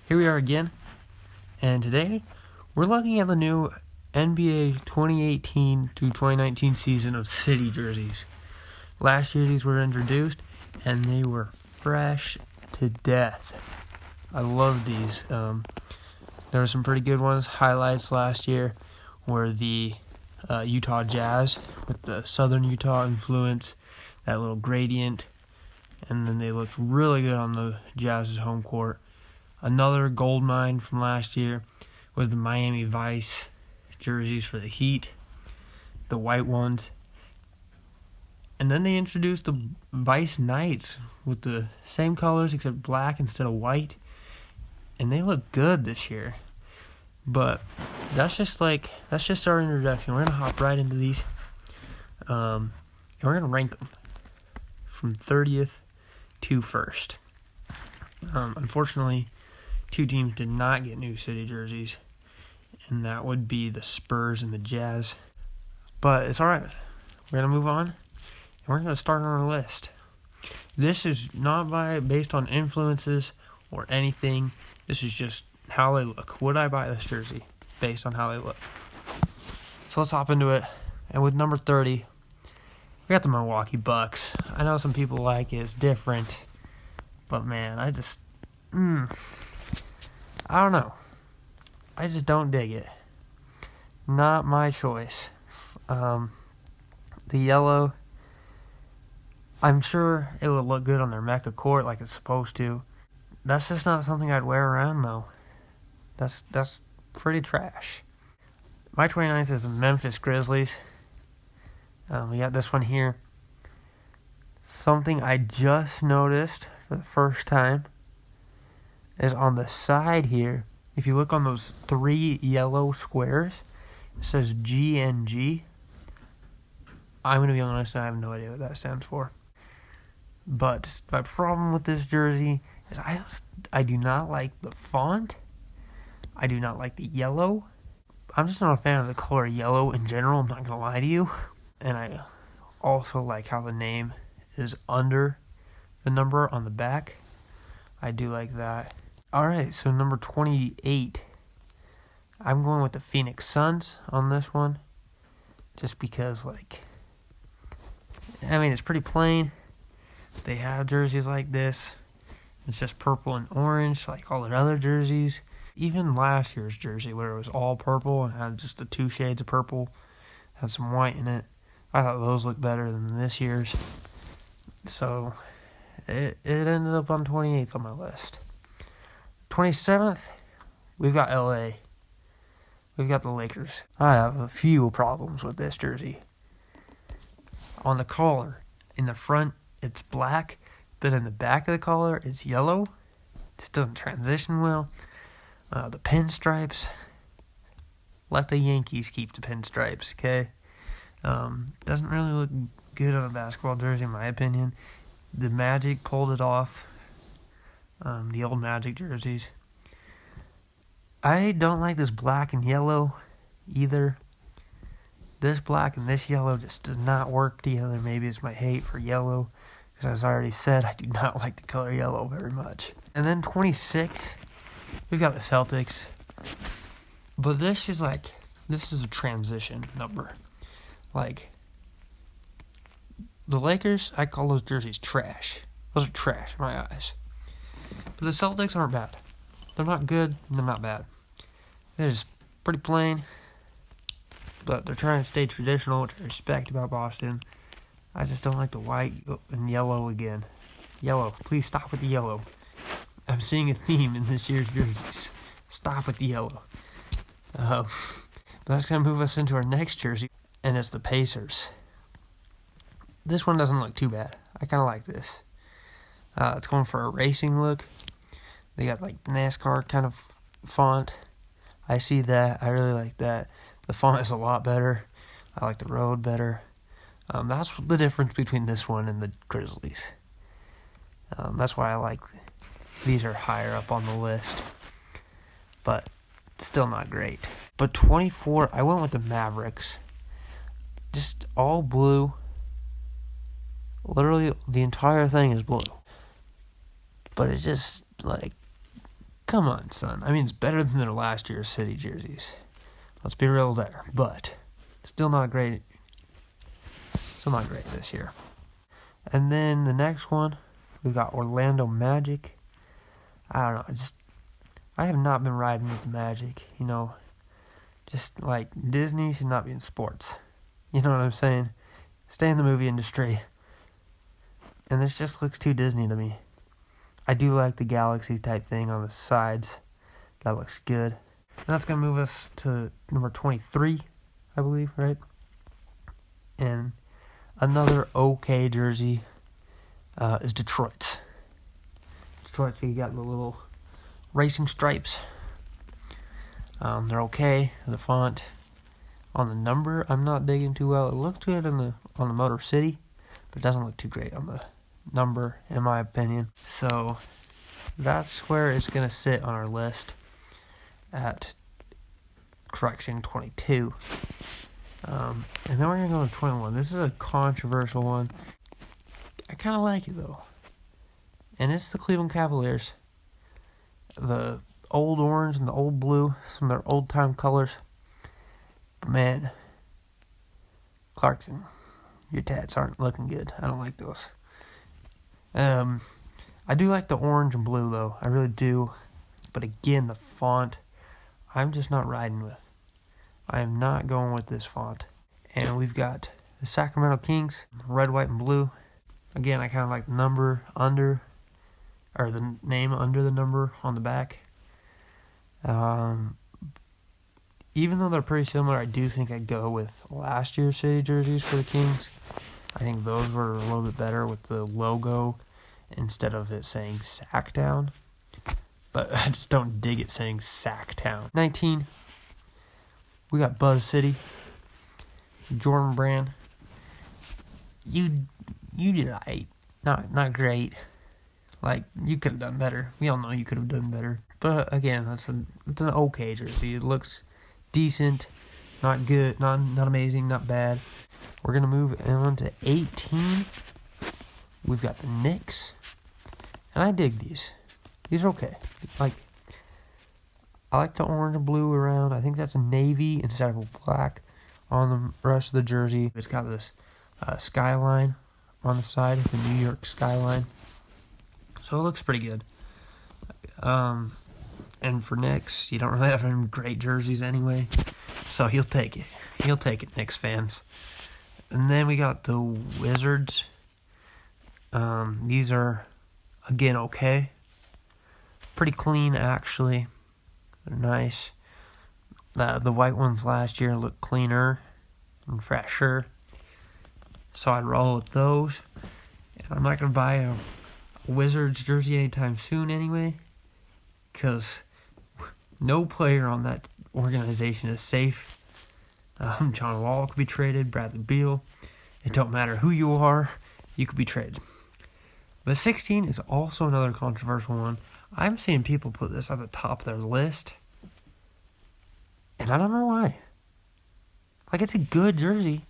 Here we are again, and today we're looking at the new NBA 2018 to 2019 season of City jerseys. Last year these were introduced, and they were fresh to death. I love these. There were some pretty good ones. Highlights last year were the Utah Jazz with the Southern Utah influence, that little gradient, and then they looked really good on the Jazz's home court. Another gold mine from last year was the Miami Vice jerseys for the Heat, the white ones. And then they introduced the Vice Knights with the same colors except black instead of white. And they look good this year. But that's just our introduction. We're going to hop right into these. And we're going to rank them from 30th to 1st. Unfortunately, two teams did not get new City jerseys, and that would be the Spurs and the Jazz. But it's alright. We're going to move on, and we're going to start on our list. This is not based on influences or anything. This is just how they look. Would I buy this jersey based on how they look? So let's hop into it. And with number 30, we got the Milwaukee Bucks. I know some people like it. It's different. But man, I don't know. I just don't dig it. Not my choice. The yellow, I'm sure it would look good on their Mecca court like it's supposed to. That's just not something I'd wear around though. That's pretty trash. My 29th is the Memphis Grizzlies. We got this one here. Something I just noticed for the first time is on the side here. If you look on those 3 yellow squares, it says GNG. I'm going to be honest, I have no idea what that stands for. But my problem with this jersey is I do not like the font. I do not like the yellow. I'm just not a fan of the color yellow in general, I'm not going to lie to you. And I also like how the name is under the number on the back. I do like that. Alright, so number 28. I'm going with the Phoenix Suns on this one. Just because, it's pretty plain. They have jerseys like this. It's just purple and orange, like all their other jerseys. Even last year's jersey, where it was all purple and had just the 2 shades of purple, had some white in it. I thought those looked better than this year's. So, it ended up on 28th on my list. 27th, we've got LA. We've got the Lakers. I have a few problems with this jersey. On the collar, in the front, it's black, but in the back of the collar, it's yellow. Just doesn't transition well. The pinstripes, let the Yankees keep the pinstripes, okay? Doesn't really look good on a basketball jersey, in my opinion. The Magic pulled it off. The old Magic jerseys. I don't like this black and yellow either. This black and this yellow just does not work together. Maybe it's my hate for yellow, because as I already said, I do not like the color yellow very much. And then 26, we've got the Celtics. But this is a transition number. The Lakers, I call those jerseys trash. Those are trash in my eyes. But the Celtics aren't bad. They're not good, and they're not bad. They're just pretty plain. But they're trying to stay traditional, which I respect about Boston. I just don't like the white and yellow again. Yellow. Please stop with the yellow. I'm seeing a theme in this year's jerseys. Stop with the yellow. But that's going to move us into our next jersey, and it's the Pacers. This one doesn't look too bad. I kind of like this. It's going for a racing look. They got NASCAR kind of font. I see that. I really like that. The font is a lot better. I like the road better. That's the difference between this one and the Grizzlies. That's why I like these are higher up on the list. But still not great. But 24, I went with the Mavericks. Just all blue. Literally, the entire thing is blue. But it's just, Come on, son. I mean, it's better than their last year's City jerseys. Let's be real there. But still not great. Still not great this year. And then the next one, we've got Orlando Magic. I don't know. I have not been riding with the Magic. Just like Disney should not be in sports. You know what I'm saying? Stay in the movie industry. And this just looks too Disney to me. I do like the galaxy type thing on the sides. That looks good. And that's going to move us to number 23, I believe, right? And another okay jersey is Detroit's. Detroit's, you got the little racing stripes. They're okay. The font on the number, I'm not digging too well. It looks good on the Motor City, but it doesn't look too great on the number, in my opinion. So that's where it's going to sit on our list at correction 22. And then we're going to go to 21. This is a controversial one. I kind of like it, though. And it's the Cleveland Cavaliers. The old orange and the old blue, some of their old-time colors. But man, Clarkson, your tats aren't looking good. I don't like those. I do like the orange and blue, though. I really do. But again, the font, I'm just not riding with. I am not going with this font. And we've got the Sacramento Kings, red, white, and blue. Again, I kind of like the number under, or the name under the number on the back. Even though they're pretty similar, I do think I'd go with last year's City jerseys for the Kings. I think those were a little bit better with the logo instead of it saying Sacktown. But I just don't dig it saying Sacktown. 19, we got Buzz City. Jordan Brand. You did right. Not great. Like, you could have done better. We all know you could have done better. But again, it's an okay jersey. It looks decent, not good, not amazing, not bad. We're gonna move on to 18. We've got the Knicks, and I dig these. These are okay. I like the orange and blue around. I think that's a navy instead of black on the rest of the jersey. It's got this skyline on the side, the New York skyline. So it looks pretty good. And for Knicks, you don't really have any great jerseys anyway. So he'll take it. He'll take it, Knicks fans. And then we got the Wizards. These are, again, okay. Pretty clean, actually. They're nice. The white ones last year looked cleaner and fresher. So I'd roll with those. And I'm not going to buy a Wizards jersey anytime soon anyway. Because no player on that organization is safe. John Wall could be traded. Bradley Beal. It don't matter who you are. You could be traded. But 16 is also another controversial one. I'm seeing people put this at the top of their list. And I don't know why. Like, it's a good jersey.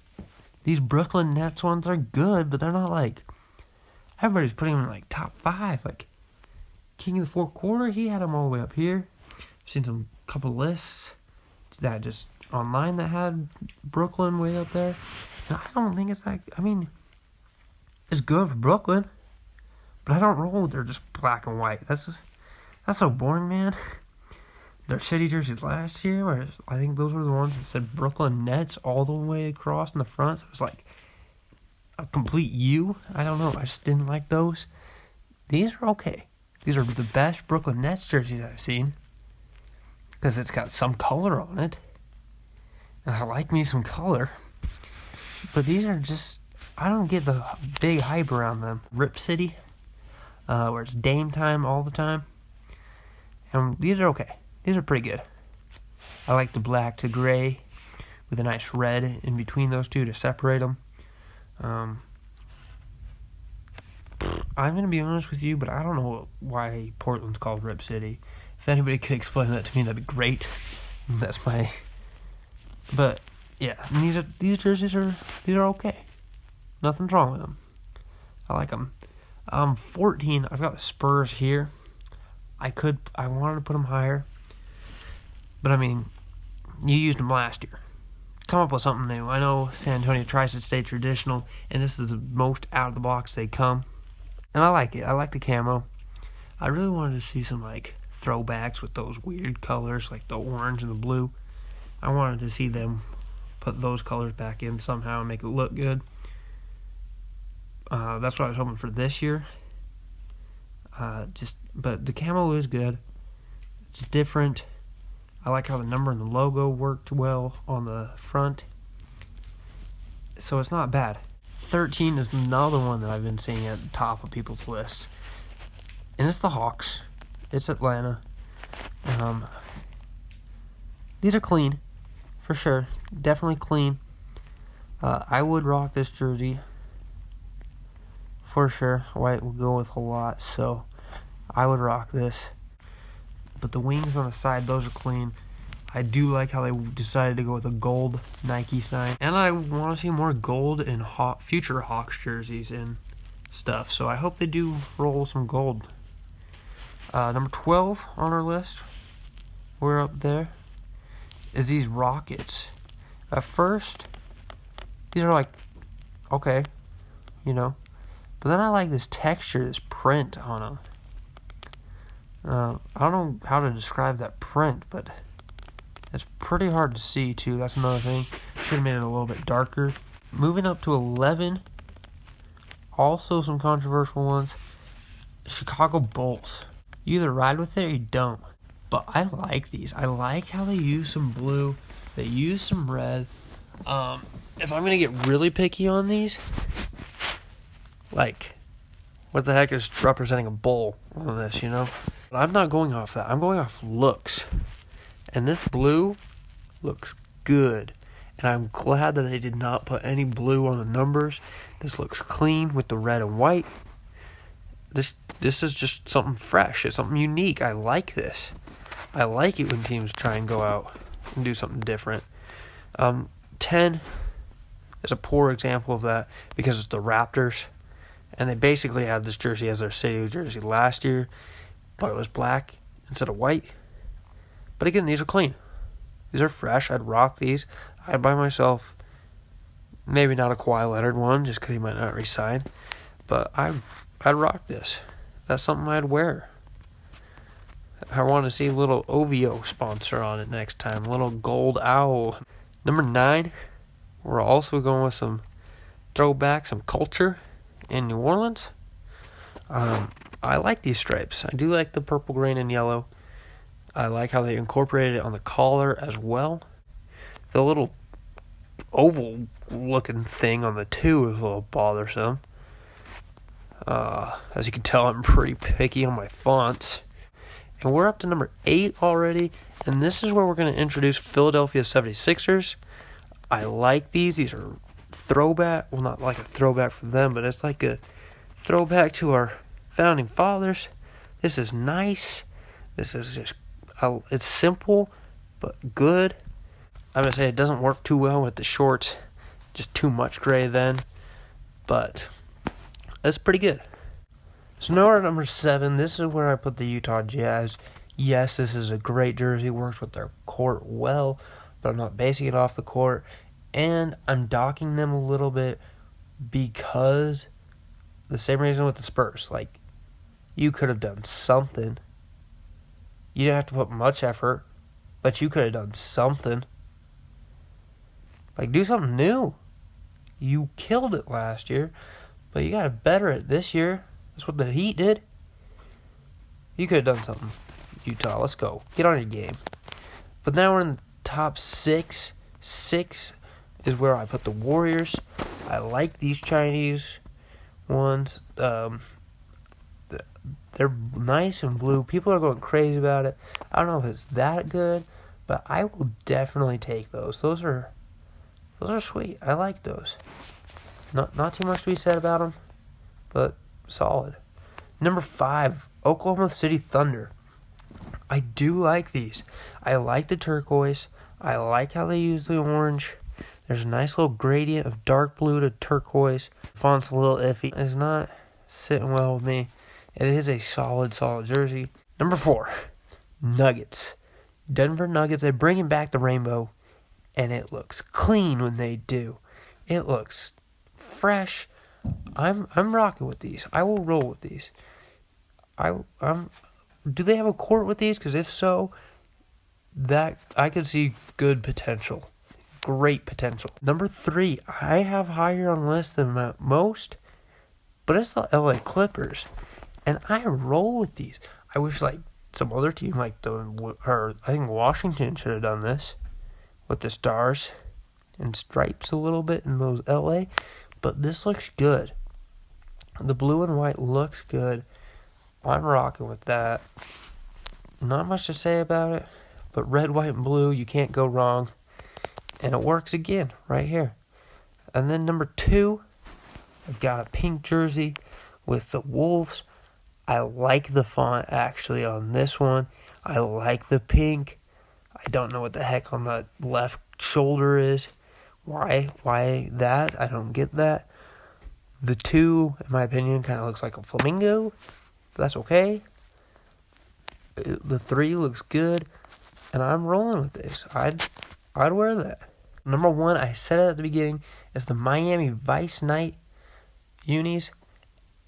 These Brooklyn Nets ones are good, but they're not like... Everybody's putting them in, like, top 5. Like, King of the Fourth Quarter, he had them all the way up here. I've seen some couple lists that just online that had Brooklyn way up there. And I don't think it's like... I mean, it's good for Brooklyn. But I don't roll with their just black and white. That's so boring, man. Their City jerseys last year, where I think those were the ones that said Brooklyn Nets all the way across in the front. So it was like a complete U. I don't know. I just didn't like those. These are okay. These are the best Brooklyn Nets jerseys I've seen. Because it's got some color on it. And I like me some color. But these are just... I don't get the big hype around them. Rip City. Where it's Dame time all the time. And these are okay. These are pretty good. I like the black to gray with a nice red in between those two to separate them. I'm going to be honest with you, but I don't know why Portland's called Rip City. If anybody could explain that to me, that'd be great. That's my... But, yeah, and these jerseys are okay. Nothing's wrong with them. I like them. 14, I've got the Spurs here. I wanted to put them higher, but I mean, you used them last year. Come up with something new. I know San Antonio tries to stay traditional, and this is the most out of the box they come. And I like it. I like the camo. I really wanted to see some like throwbacks with those weird colors, like the orange and the blue. I wanted to see them put those colors back in somehow and make it look good. That's what I was hoping for this year. But the camo is good. It's different. I like how the number and the logo worked well on the front. So it's not bad. 13 is another one that I've been seeing at the top of people's lists. And it's the Hawks. It's Atlanta. These are clean, for sure. Definitely clean. I would rock this jersey, for sure. White will go with a lot, so I would rock this. But the wings on the side, those are clean. I do like how they decided to go with a gold Nike sign. And I want to see more gold in future Hawks jerseys and stuff. So I hope they do roll some gold. Number 12 on our list, we're up there, is these Rockets. At first, these are like, okay, you know. But then I like this texture, this print on them. I don't know how to describe that print, but it's pretty hard to see too. That's another thing. Should have made it a little bit darker. Moving up to 11, also some controversial ones. Chicago Bulls. You either ride with it or you don't. But I like these. I like how they use some blue. They use some red. If I'm going to get really picky on these, like, what the heck is representing a bull on this, you know? But I'm not going off that. I'm going off looks. And this blue looks good. And I'm glad that they did not put any blue on the numbers. This looks clean with the red and white. This is just something fresh. It's something unique. I like this. I like it when teams try and go out and do something different. 10 is a poor example of that because it's the Raptors. And they basically had this jersey as their city jersey last year, but it was black instead of white. But again, these are clean. These are fresh. I'd rock these. I'd buy myself maybe not a Kawhi Leonard one just because he might not resign. But I'd rock this. That's something I'd wear. I want to see a little OVO sponsor on it next time. A little gold owl. Number 9, we're also going with some throwback, some culture in New Orleans. I like these stripes. I do like the purple, green, and yellow. I like how they incorporated it on the collar as well. The little oval looking thing on the 2 is a little bothersome. As you can tell, I'm pretty picky on my fonts. And we're up to number 8 already. And this is where we're going to introduce Philadelphia 76ers. I like these. These are throwback. Well, not like a throwback for them, but it's like a throwback to our founding fathers. This is nice. This is just, it's simple, but good. I'm going to say it doesn't work too well with the shorts. Just too much gray then. But that's pretty good. So now we're at number 7. This is where I put the Utah Jazz. Yes, this is a great jersey. Works with their court well, but I'm not basing it off the court. And I'm docking them a little bit because the same reason with the Spurs. Like, you could have done something. You didn't have to put much effort, but you could have done something. Like, do something new. You killed it last year, but you got to better it this year. That's what the Heat did. You could have done something. Utah, let's go. Get on your game. But now we're in the top 6. 6 is where I put the Warriors. I like these Chinese ones. They're nice and blue. People are going crazy about it. I don't know if it's that good, but I will definitely take those. Those are sweet. I like those. Not too much to be said about them, but solid. Number 5, Oklahoma City Thunder. I do like these. I like the turquoise. I like how they use the orange. There's a nice little gradient of dark blue to turquoise. Font's a little iffy. It's not sitting well with me. It is a solid jersey. Number 4, Nuggets. Denver Nuggets, they're bringing back the rainbow, and it looks clean when they do. It looks fresh. I'm rocking with these. I will roll with these. Do they have a court with these? Because if so, that I could see good potential. Great potential. Number 3, I have higher on the list than most, but it's the LA Clippers, and I roll with these. I wish like some other team, like I think Washington should have done this with the stars and stripes a little bit in those LA, but this looks good. The blue and white looks good. I'm rocking with that. Not much to say about it, but red, white, and blue, you can't go wrong. And it works again right here. And then number 2, I've got a pink jersey with the Wolves. I like the font actually on this one. I like the pink. I don't know what the heck on the left shoulder is. Why that? I don't get that. The 2, in my opinion, kind of looks like a flamingo. But that's okay. The 3 looks good. And I'm rolling with this. I'd wear that. Number 1, I said it at the beginning, is the Miami Vice Night unis.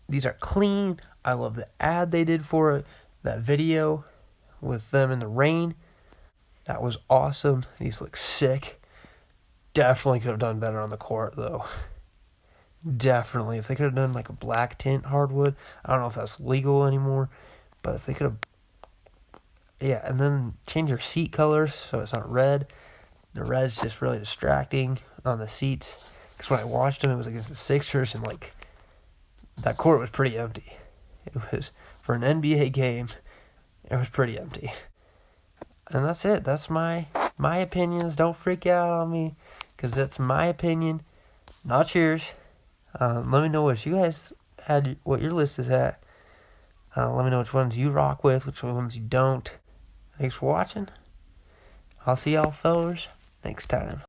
These are clean. I love the ad they did for it. That video with them in the rain. That was awesome. These look sick. Definitely could have done better on the court, though. Definitely. If they could have done like a black tint hardwood. I don't know if that's legal anymore. But if they could have... Yeah, and then change your seat colors so it's not red. The red's just really distracting on the seats. Because when I watched them, it was against the Sixers, and like that court was pretty empty. It was, for an NBA game, it was pretty empty. And that's it. That's my opinions. Don't freak out on me, because that's my opinion, not yours. Let me know what you guys had, what your list is at. Let me know which ones you rock with, which ones you don't. Thanks for watching. I'll see y'all fellas next time.